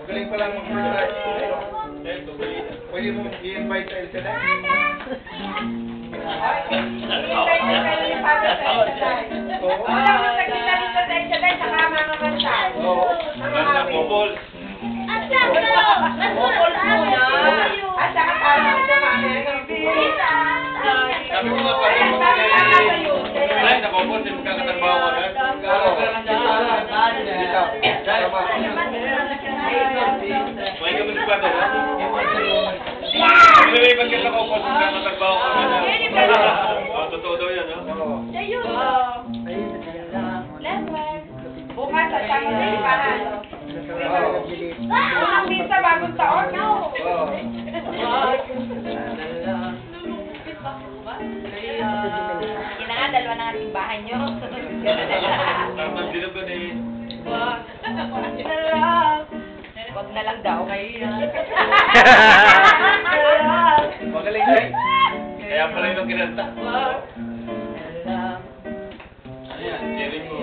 Magaling pala mag-first pwede mo i-invite sa Elsa na? I-invite na kayo yung para sa Elsa. Wala mo nagkita dito sa Elsa dahil sa mga kanta. Mga Bobol. Bobol muna. At saka para sa mga Sabi ko nga pa rin mo ay, nakobol, hindi mo kakatrabaho ka agad. May ka masigpado na? May ba't ka nakobol, hindi ka kakatrabaho ka agad? Totoo daw yan, ha? bukas at saka sa ipahan. Bukas din sa bagong taon. Kina nga, dalawa na nga timbahan nyo. Tamang dilog ko na yun. Wag na lang daw. Magaling na eh. Kaya pala yung kinanta. Ano yan? Jerry mo.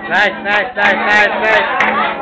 Nice, nice, nice, nice, nice.